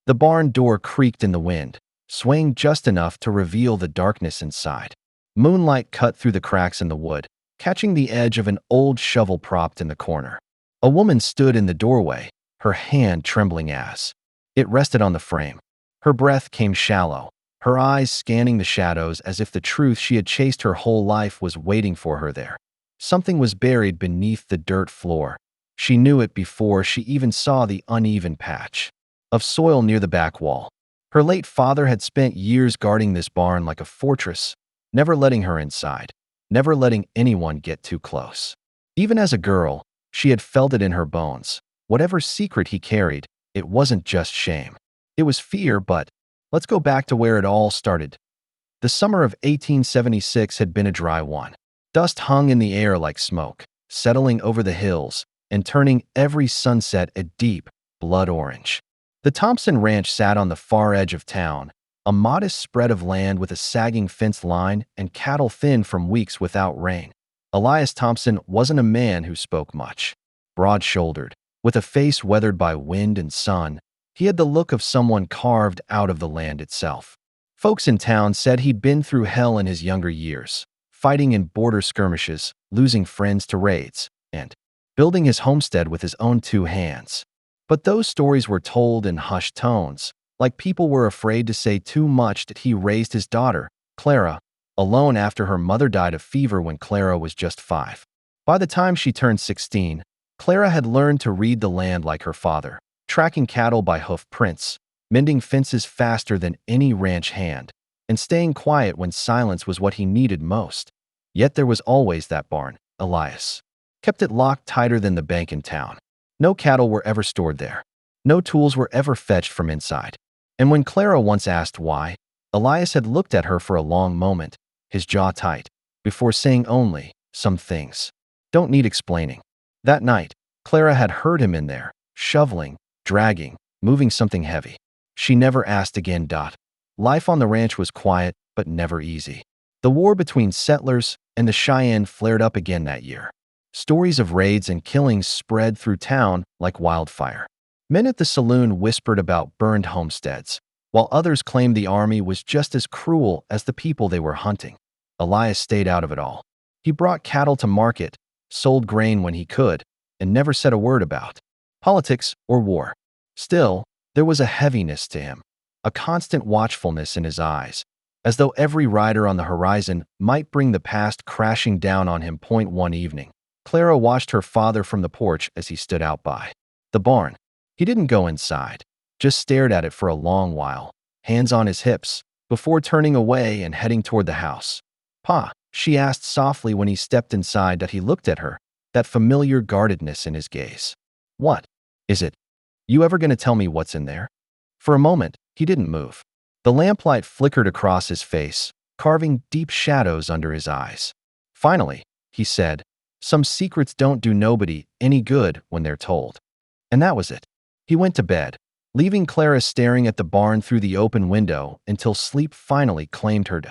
The barn door creaked in the wind, swaying just enough to reveal the darkness inside. Moonlight cut through the cracks in the wood, catching the edge of an old shovel propped in the corner. A woman stood in the doorway, her hand trembling as it rested on the frame. Her breath came shallow, her eyes scanning the shadows as if the truth she had chased her whole life was waiting for her there. Something was buried beneath the dirt floor. She knew it before she even saw the uneven patch of soil near the back wall. Her late father had spent years guarding this barn like a fortress, never letting her inside, never letting anyone get too close. Even as a girl, she had felt it in her bones. Whatever secret he carried, it wasn't just shame. It was fear, but let's go back to where it all started. The summer of 1876 had been a dry one. Dust hung in the air like smoke, settling over the hills and turning every sunset a deep blood orange. The Thompson Ranch sat on the far edge of town, a modest spread of land with a sagging fence line and cattle thin from weeks without rain. Elias Thompson wasn't a man who spoke much. Broad-shouldered, with a face weathered by wind and sun, he had the look of someone carved out of the land itself. Folks in town said he'd been through hell in his younger years, fighting in border skirmishes, losing friends to raids, and building his homestead with his own two hands. But those stories were told in hushed tones, like people were afraid to say too much that he raised his daughter, Clara, alone after her mother died of fever when Clara was just 5. By the time she turned 16, Clara had learned to read the land like her father, tracking cattle by hoof prints, mending fences faster than any ranch hand, and staying quiet when silence was what he needed most. Yet there was always that barn. Elias kept it locked tighter than the bank in town. No cattle were ever stored there. No tools were ever fetched from inside. And when Clara once asked why, Elias had looked at her for a long moment, his jaw tight, before saying only, "Some things don't need explaining." That night, Clara had heard him in there, shoveling, dragging, moving something heavy. She never asked again. Life on the ranch was quiet, but never easy. The war between settlers and the Cheyenne flared up again that year. Stories of raids and killings spread through town like wildfire. Men at the saloon whispered about burned homesteads, while others claimed the army was just as cruel as the people they were hunting. Elias stayed out of it all. He brought cattle to market, sold grain when he could, and never said a word about politics or war. Still, there was a heaviness to him, a constant watchfulness in his eyes, as though every rider on the horizon might bring the past crashing down on him. One evening, Clara watched her father from the porch as he stood out by the barn. He didn't go inside, just stared at it for a long while, hands on his hips, before turning away and heading toward the house. "Pa," she asked softly when he stepped inside. That he looked at her, that familiar guardedness in his gaze. "What is it? You ever gonna tell me what's in there?" For a moment, he didn't move. The lamplight flickered across his face, carving deep shadows under his eyes. Finally, he said, "Some secrets don't do nobody any good when they're told." And that was it. He went to bed, leaving Clara staring at the barn through the open window until sleep finally claimed her.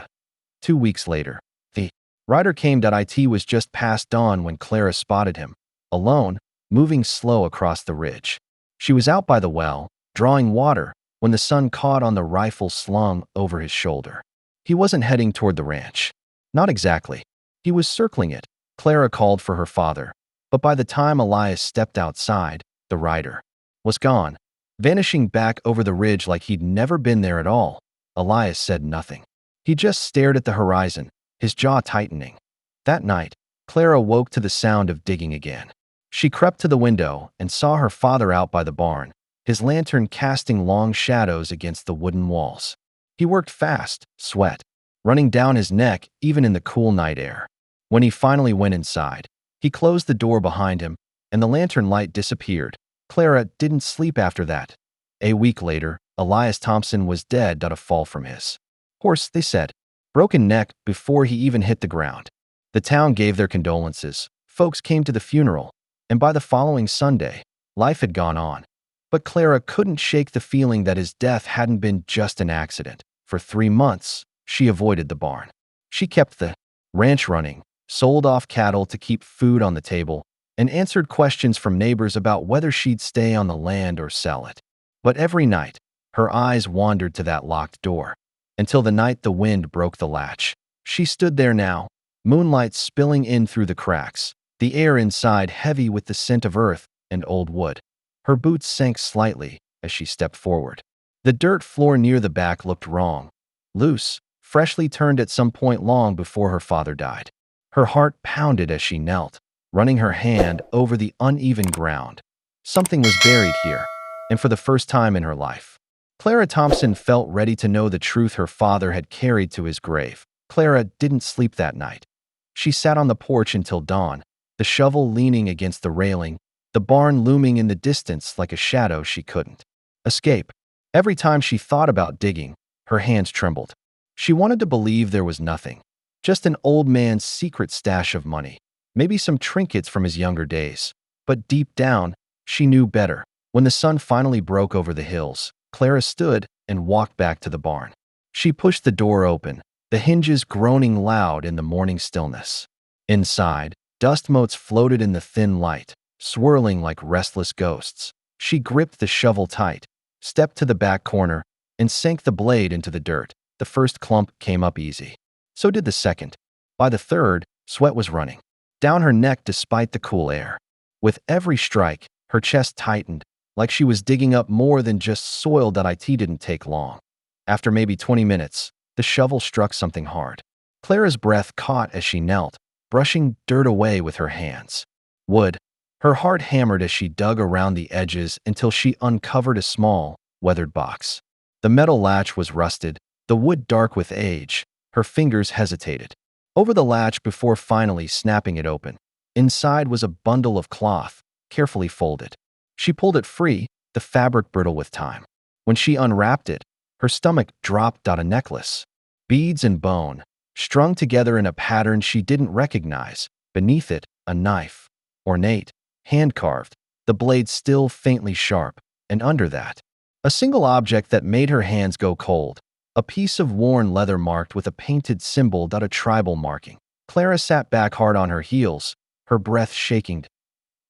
2 weeks later, the rider came. It was just past dawn when Clara spotted him, alone, moving slow across the ridge. She was out by the well, drawing water, when the sun caught on the rifle slung over his shoulder. He wasn't heading toward the ranch. Not exactly. He was circling it. Clara called for her father, but by the time Elias stepped outside, the rider was gone, vanishing back over the ridge like he'd never been there at all. Elias said nothing. He just stared at the horizon, his jaw tightening. That night, Clara woke to the sound of digging again. She crept to the window and saw her father out by the barn, his lantern casting long shadows against the wooden walls. He worked fast, sweat running down his neck even in the cool night air. When he finally went inside, he closed the door behind him, and the lantern light disappeared. Clara didn't sleep after that. A week later, Elias Thompson was dead. A fall from his horse, they said. Broken neck before he even hit the ground. The town gave their condolences. Folks came to the funeral, and by the following Sunday, life had gone on. But Clara couldn't shake the feeling that his death hadn't been just an accident. For 3 months, she avoided the barn. She kept the ranch running, sold off cattle to keep food on the table, and answered questions from neighbors about whether she'd stay on the land or sell it. But every night, Her eyes wandered to that locked door, until the night the wind broke the latch. She stood there now, moonlight spilling in through the cracks, the air inside heavy with the scent of earth and old wood. Her boots sank slightly as she stepped forward. The dirt floor near the back looked wrong, loose, freshly turned at some point long before her father died. Her heart pounded as she knelt, running her hand over the uneven ground. Something was buried here, and for the first time in her life. Clara Thompson felt ready to know the truth her father had carried to his grave. Clara didn't sleep that night. She sat on the porch until dawn, the shovel leaning against the railing, the barn looming in the distance like a shadow she couldn't escape. Every time she thought about digging, her hands trembled. She wanted to believe there was nothing, just an old man's secret stash of money, maybe some trinkets from his younger days. But deep down, she knew better. When the sun finally broke over the hills, Clara stood and walked back to the barn. She pushed the door open, the hinges groaning loud in the morning stillness. Inside, dust motes floated in the thin light, swirling like restless ghosts. She gripped the shovel tight, stepped to the back corner, and sank the blade into the dirt. The first clump came up easy. So did the second. By the third, sweat was running down her neck despite the cool air. With every strike, her chest tightened, like she was digging up more than just soil. It didn't take long. After maybe 20 minutes, the shovel struck something hard. Clara's breath caught as she knelt, brushing dirt away with her hands. Wood. Her heart hammered as she dug around the edges until she uncovered a small, weathered box. The metal latch was rusted, the wood dark with age. Her fingers hesitated over the latch before finally snapping it open. Inside was a bundle of cloth, carefully folded. She pulled it free, the fabric brittle with time. When she unwrapped it, her stomach dropped. A necklace. Beads and bone, strung together in a pattern she didn't recognize. Beneath it, a knife. Ornate, hand-carved, the blade still faintly sharp. And under that, a single object that made her hands go cold. A piece of worn leather marked with a painted symbol. A tribal marking. Clara sat back hard on her heels, her breath shaking.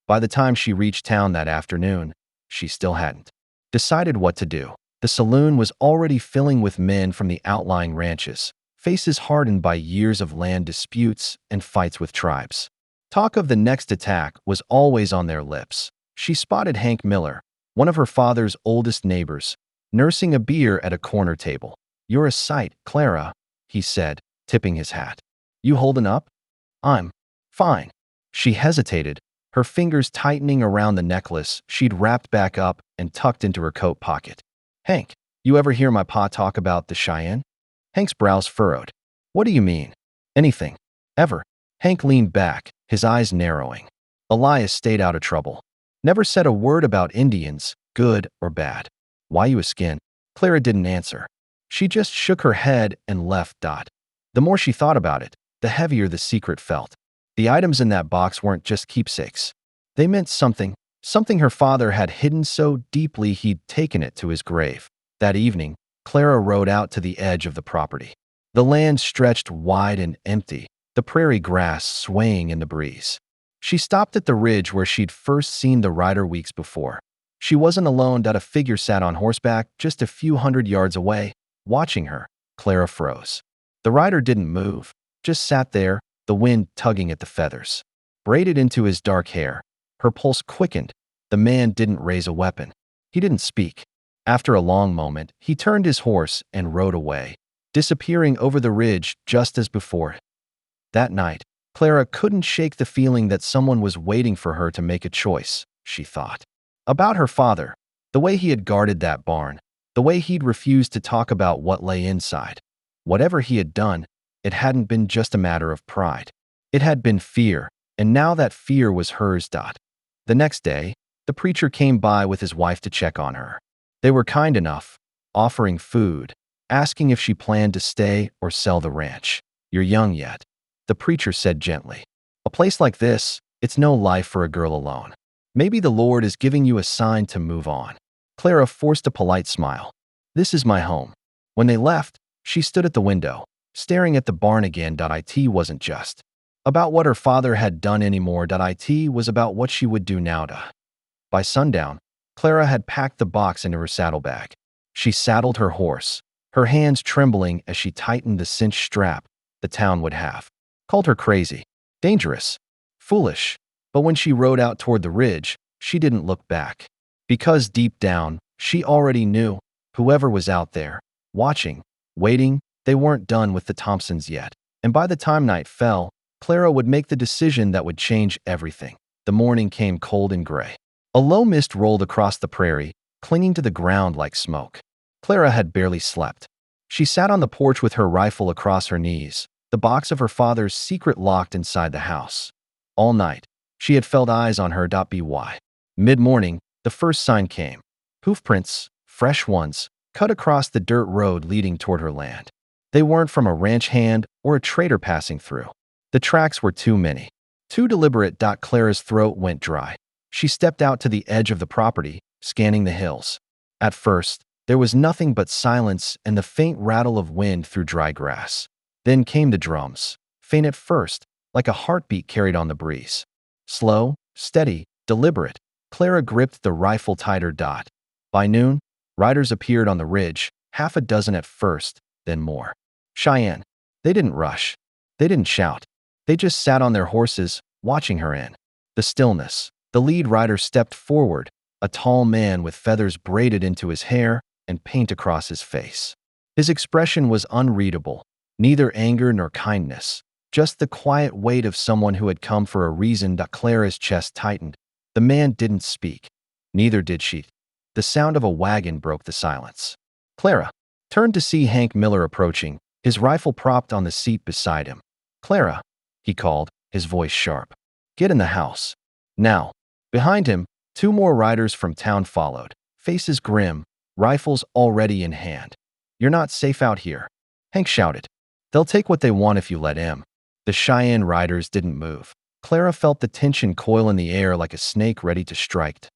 By the time she reached town that afternoon, she still hadn't decided what to do. The saloon was already filling with men from the outlying ranches, faces hardened by years of land disputes and fights with tribes. Talk of the next attack was always on their lips. She spotted Hank Miller, one of her father's oldest neighbors, nursing a beer at a corner table. "You're a sight, Clara," he said, tipping his hat. "You holding up?" "I'm fine." She hesitated, her fingers tightening around the necklace she'd wrapped back up and tucked into her coat pocket. "Hank, you ever hear my pa talk about the Cheyenne?" Hank's brows furrowed. "What do you mean?" "Anything. Ever." Hank leaned back, his eyes narrowing. Elias stayed out of trouble. Never said a word about Indians, good or bad. "Why you a skin?" Clara didn't answer. She just shook her head and left. The more she thought about it, the heavier the secret felt. The items in that box weren't just keepsakes. They meant something, something her father had hidden so deeply he'd taken it to his grave. That evening, Clara rode out to the edge of the property. The land stretched wide and empty, the prairie grass swaying in the breeze. She stopped at the ridge where she'd first seen the rider weeks before. She wasn't alone. A figure sat on horseback just a few hundred yards away, watching her. Clara froze. The rider didn't move, just sat there, the wind tugging at the feathers. Braided into his dark hair, her pulse quickened. The man didn't raise a weapon. He didn't speak. After a long moment, he turned his horse and rode away, disappearing over the ridge just as before. That night, Clara couldn't shake the feeling that someone was waiting for her to make a choice, she thought. About her father, the way he had guarded that barn, the way he'd refused to talk about what lay inside. Whatever he had done, it hadn't been just a matter of pride. It had been fear, and now that fear was hers. The next day, the preacher came by with his wife to check on her. They were kind enough, offering food, asking if she planned to stay or sell the ranch. "You're young yet," the preacher said gently. "A place like this, it's no life for a girl alone. Maybe the Lord is giving you a sign to move on." Clara forced a polite smile. "This is my home." When they left, she stood at the window, staring at the barn again. It wasn't just about what her father had done anymore. It was about what she would do now. By sundown, Clara had packed the box into her saddlebag. She saddled her horse, her hands trembling as she tightened the cinched strap the town would have. Called her crazy, dangerous, foolish. But when she rode out toward the ridge, she didn't look back. Because deep down, she already knew whoever was out there, watching, waiting, they weren't done with the Thompsons yet. And by the time night fell, Clara would make the decision that would change everything. The morning came cold and gray. A low mist rolled across the prairie, clinging to the ground like smoke. Clara had barely slept. She sat on the porch with her rifle across her knees, the box of her father's secret locked inside the house. All night, she had felt eyes on her. By mid-morning, the first sign came. Hoofprints, fresh ones, cut across the dirt road leading toward her land. They weren't from a ranch hand or a trader passing through. The tracks were too many, too deliberate. Clara's throat went dry. She stepped out to the edge of the property, scanning the hills. At first, there was nothing but silence and the faint rattle of wind through dry grass. Then came the drums, faint at first, like a heartbeat carried on the breeze. Slow, steady, deliberate, Clara gripped the rifle tighter. By noon, riders appeared on the ridge, half a dozen at first, then more. Cheyenne. They didn't rush. They didn't shout. They just sat on their horses, watching her in the stillness. The lead rider stepped forward, a tall man with feathers braided into his hair and paint across his face. His expression was unreadable, neither anger nor kindness, just the quiet weight of someone who had come for a reason. Clara's chest tightened. The man didn't speak. Neither did she. The sound of a wagon broke the silence. Clara turned to see Hank Miller approaching, his rifle propped on the seat beside him. "Clara," he called, his voice sharp. "Get in the house. Now." Behind him, two more riders from town followed, faces grim, rifles already in hand. "You're not safe out here," Hank shouted. "They'll take what they want if you let him." The Cheyenne riders didn't move. Clara felt the tension coil in the air like a snake ready to strike.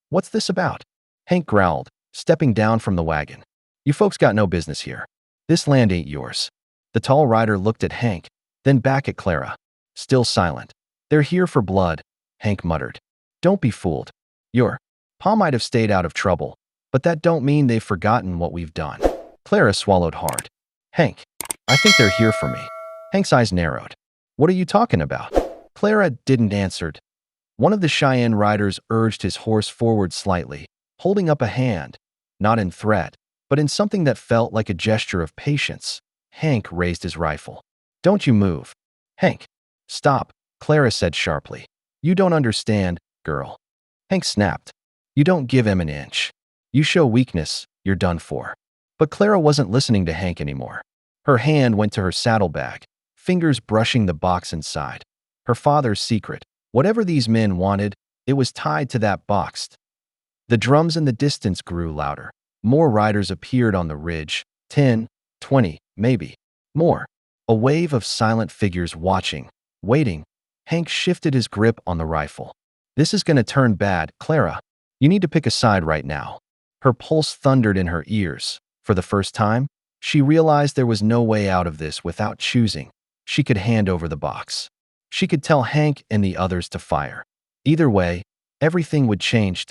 "What's this about?" Hank growled, stepping down from the wagon. "You folks got no business here. This land ain't yours." The tall rider looked at Hank, then back at Clara. Still silent. "They're here for blood," Hank muttered. "Don't be fooled. Your pa might have stayed out of trouble, but that don't mean they've forgotten what we've done." Clara swallowed hard. "Hank, I think they're here for me." Hank's eyes narrowed. "What are you talking about?" Clara didn't answer. One of the Cheyenne riders urged his horse forward slightly, holding up a hand, not in threat, but in something that felt like a gesture of patience. Hank raised his rifle. "Don't you move." "Hank, stop," Clara said sharply. "You don't understand, girl." Hank snapped. "You don't give him an inch. You show weakness, you're done for." But Clara wasn't listening to Hank anymore. Her hand went to her saddlebag, fingers brushing the box inside. Her father's secret. Whatever these men wanted, it was tied to that box. The drums in the distance grew louder. More riders appeared on the ridge. 10, 20, maybe more. A wave of silent figures watching, waiting. Hank shifted his grip on the rifle. "This is going to turn bad, Clara. You need to pick a side right now." Her pulse thundered in her ears. For the first time, she realized there was no way out of this without choosing. She could hand over the box. She could tell Hank and the others to fire. Either way, everything would change.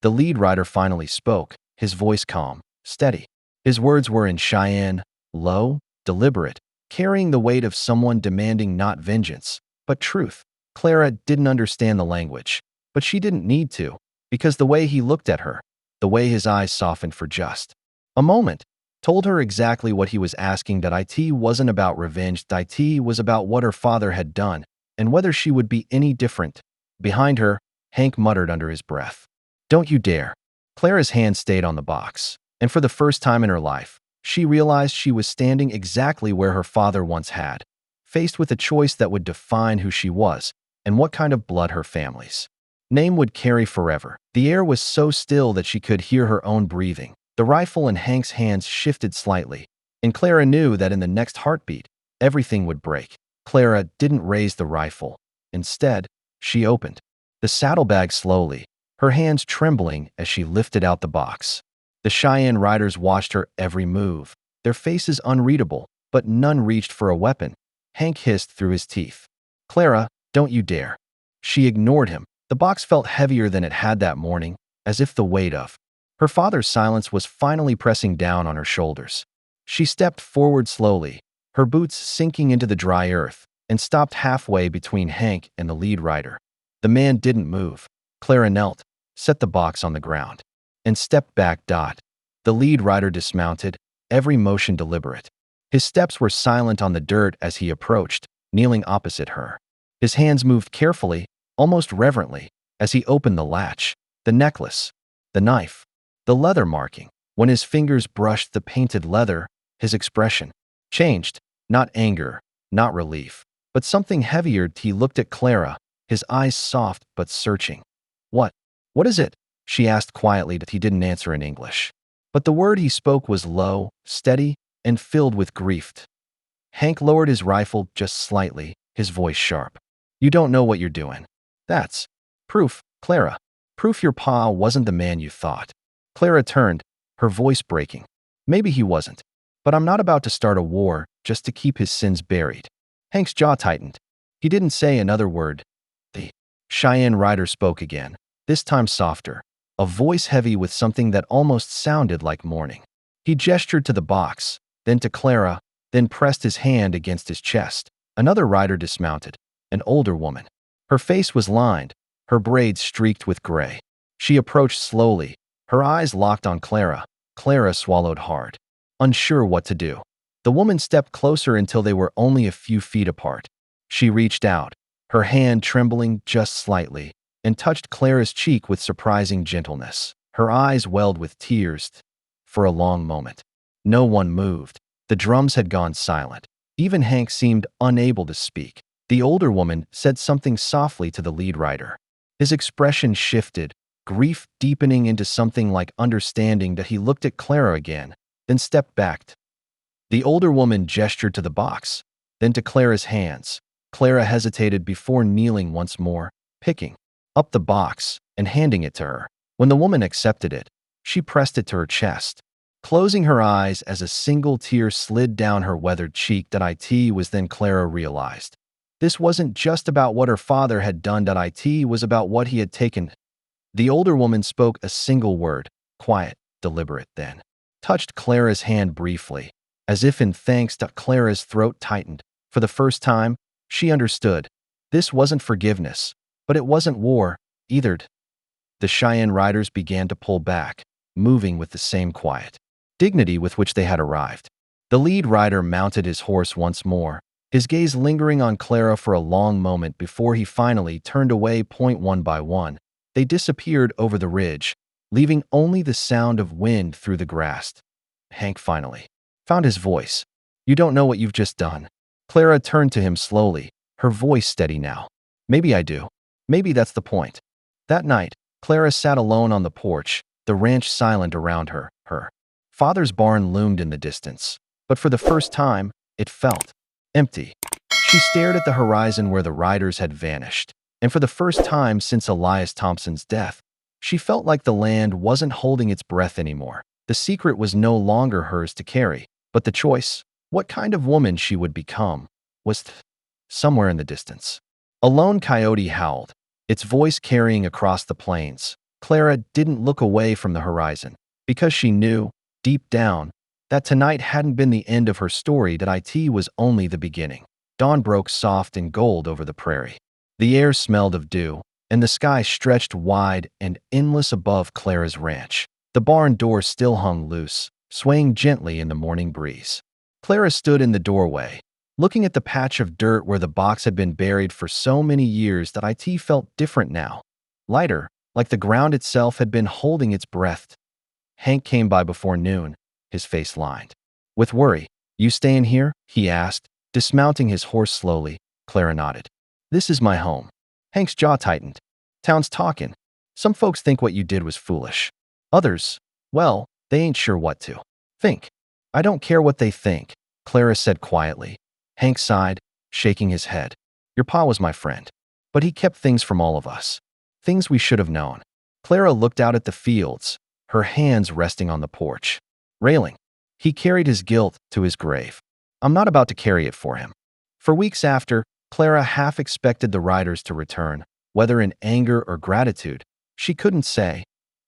The lead rider finally spoke, his voice calm, steady. His words were in Cheyenne, low, deliberate, carrying the weight of someone demanding not vengeance, but truth. Clara didn't understand the language, but she didn't need to, because the way he looked at her, the way his eyes softened for just a moment, told her exactly what he was asking. That it wasn't about revenge. It was about what her father had done, and whether she would be any different. Behind her, Hank muttered under his breath, "Don't you dare." Clara's hand stayed on the box, and for the first time in her life, she realized she was standing exactly where her father once had, faced with a choice that would define who she was and what kind of blood her family's name would carry forever. The air was so still that she could hear her own breathing. The rifle in Hank's hands shifted slightly, and Clara knew that in the next heartbeat, everything would break. Clara didn't raise the rifle. Instead, she opened the saddlebag slowly, her hands trembling as she lifted out the box. The Cheyenne riders watched her every move, their faces unreadable, but none reached for a weapon. Hank hissed through his teeth, "Clara, don't you dare." She ignored him. The box felt heavier than it had that morning, as if the weight of Her father's silence was finally pressing down on her shoulders. She stepped forward slowly, her boots sinking into the dry earth, and stopped halfway between Hank and the lead rider. The man didn't move. Clara knelt, set the box on the ground, and stepped back. The lead rider dismounted, every motion deliberate. His steps were silent on the dirt as he approached, kneeling opposite her. His hands moved carefully, almost reverently, as he opened the latch, the necklace, the knife, the leather marking. When his fingers brushed the painted leather, his expression changed, not anger, not relief, but something heavier. He looked at Clara, his eyes soft but searching. What is it?" she asked quietly. That he didn't answer in English. But the word he spoke was low, steady, and filled with grief. Hank lowered his rifle just slightly, his voice sharp. "You don't know what you're doing. That's proof, Clara. Proof your pa wasn't the man you thought." Clara turned, her voice breaking. "Maybe he wasn't. But I'm not about to start a war just to keep his sins buried." Hank's jaw tightened. He didn't say another word. The Cheyenne rider spoke again, this time softer, a voice heavy with something that almost sounded like mourning. He gestured to the box, then to Clara, then pressed his hand against his chest. Another rider dismounted, an older woman. Her face was lined, her braids streaked with gray. She approached slowly, her eyes locked on Clara. Clara swallowed hard, unsure what to do. The woman stepped closer until they were only a few feet apart. She reached out, her hand trembling just slightly, and touched Clara's cheek with surprising gentleness. Her eyes welled with tears. For a long moment, no one moved. The drums had gone silent. Even Hank seemed unable to speak. The older woman said something softly to the lead rider. His expression shifted, grief deepening into something like understanding. That he looked at Clara again, then stepped back. The older woman gestured to the box, then to Clara's hands. Clara hesitated before kneeling once more, picking up the box and handing it to her. When the woman accepted it, she pressed it to her chest, closing her eyes as a single tear slid down her weathered cheek. It was then Clara realized. This wasn't just about what her father had done. It was about what he had taken. The older woman spoke a single word, quiet, deliberate, then touched Clara's hand briefly, as if in thanks. Clara's throat tightened. For the first time, she understood. This wasn't forgiveness, but it wasn't war either. The Cheyenne riders began to pull back, moving with the same quiet dignity with which they had arrived. The lead rider mounted his horse once more, his gaze lingering on Clara for a long moment before he finally turned away. One by one, they disappeared over the ridge, leaving only the sound of wind through the grass. Hank finally found his voice. "You don't know what you've just done." Clara turned to him slowly, her voice steady now. "Maybe I do. Maybe that's the point." That night, Clara sat alone on the porch, the ranch silent around her. Her father's barn loomed in the distance, but for the first time, it felt empty. She stared at the horizon where the riders had vanished, and for the first time since Elias Thompson's death, she felt like the land wasn't holding its breath anymore. The secret was no longer hers to carry, but the choice, what kind of woman she would become, was somewhere in the distance. A lone coyote howled, its voice carrying across the plains. Clara didn't look away from the horizon, because she knew, deep down, that tonight hadn't been the end of her story. It was only the beginning. Dawn broke soft and gold over the prairie. The air smelled of dew, and the sky stretched wide and endless above Clara's ranch. The barn door still hung loose, swaying gently in the morning breeze. Clara stood in the doorway, looking at the patch of dirt where the box had been buried for so many years. It felt different now, lighter, like the ground itself had been holding its breath. Hank came by before noon, his face lined with worry. "You staying here?" he asked, dismounting his horse slowly. Clara nodded. "This is my home." Hank's jaw tightened. "Town's talking. Some folks think what you did was foolish. Others, well, they ain't sure what to think." "I don't care what they think," Clara said quietly. Hank sighed, shaking his head. "Your pa was my friend, but he kept things from all of us. Things we should have known." Clara looked out at the fields, her hands resting on the porch railing. "He carried his guilt to his grave. I'm not about to carry it for him." For weeks after, Clara half expected the riders to return, whether in anger or gratitude. She couldn't say,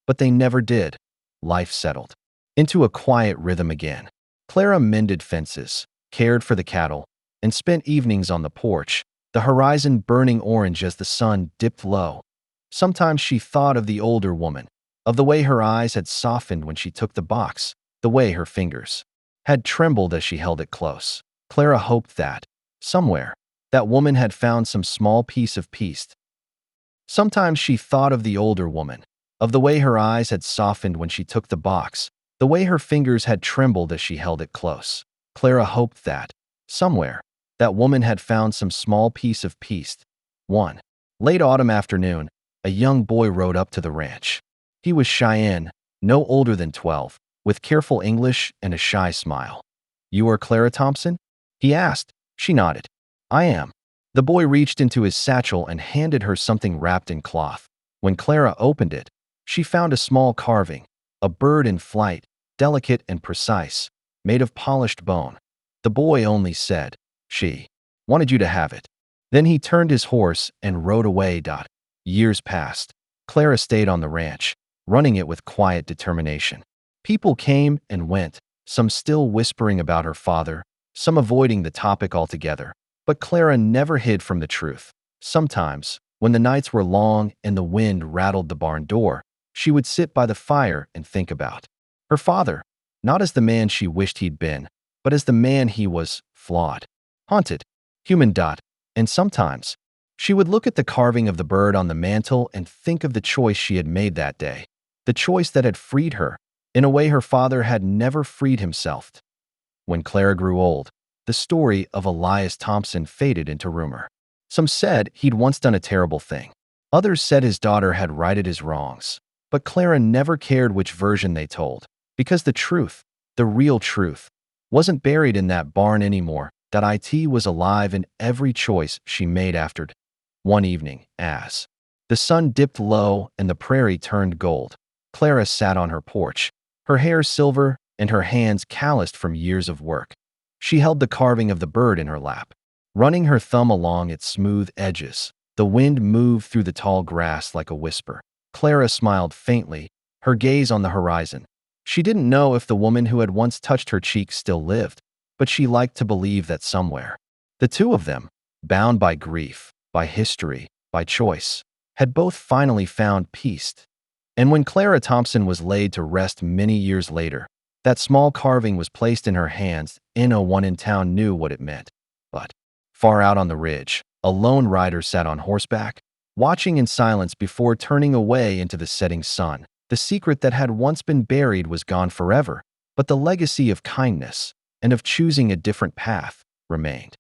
but they never did. life settled into a quiet rhythm again. Clara mended fences, cared for the cattle, and spent evenings on the porch, the horizon burning orange as the sun dipped low. Sometimes she thought of the older woman, of the way her eyes had softened when she took the box, the way her fingers had trembled as she held it close. Clara hoped that, somewhere, that woman had found some small piece of peace. Sometimes she thought of the older woman, of the way her eyes had softened when she took the box, the way her fingers had trembled as she held it close. Clara hoped that, somewhere, that woman had found some small piece of peace. One late autumn afternoon, a young boy rode up to the ranch. He was Cheyenne, no older than 12, with careful English and a shy smile. "You are Clara Thompson?" he asked. She nodded. "I am." The boy reached into his satchel and handed her something wrapped in cloth. When Clara opened it, she found a small carving, a bird in flight, delicate and precise, made of polished bone. The boy only said, "She wanted you to have it." Then he turned his horse and rode away. Years passed. Clara stayed on the ranch, running it with quiet determination. People came and went, some still whispering about her father, some avoiding the topic altogether. But Clara never hid from the truth. Sometimes, when the nights were long and the wind rattled the barn door, she would sit by the fire and think about her father, not as the man she wished he'd been, but as the man he was, flawed, haunted, human. And sometimes, she would look at the carving of the bird on the mantel and think of the choice she had made that day, the choice that had freed her, in a way her father had never freed himself. When Clara grew old, the story of Elias Thompson faded into rumor. Some said he'd once done a terrible thing. Others said his daughter had righted his wrongs. But Clara never cared which version they told, because the truth, the real truth, wasn't buried in that barn anymore. It was alive in every choice she made after. One evening, as the sun dipped low and the prairie turned gold, Clara sat on her porch, her hair silver and her hands calloused from years of work. She held the carving of the bird in her lap, running her thumb along its smooth edges. The wind moved through the tall grass like a whisper. Clara smiled faintly, her gaze on the horizon. She didn't know if the woman who had once touched her cheek still lived, but she liked to believe that somewhere, the two of them, bound by grief, by history, by choice, had both finally found peace. And when Clara Thompson was laid to rest many years later, that small carving was placed in her hands. No one in town knew what it meant. But far out on the ridge, a lone rider sat on horseback, watching in silence before turning away into the setting sun. The secret that had once been buried was gone forever, but the legacy of kindness and of choosing a different path remained.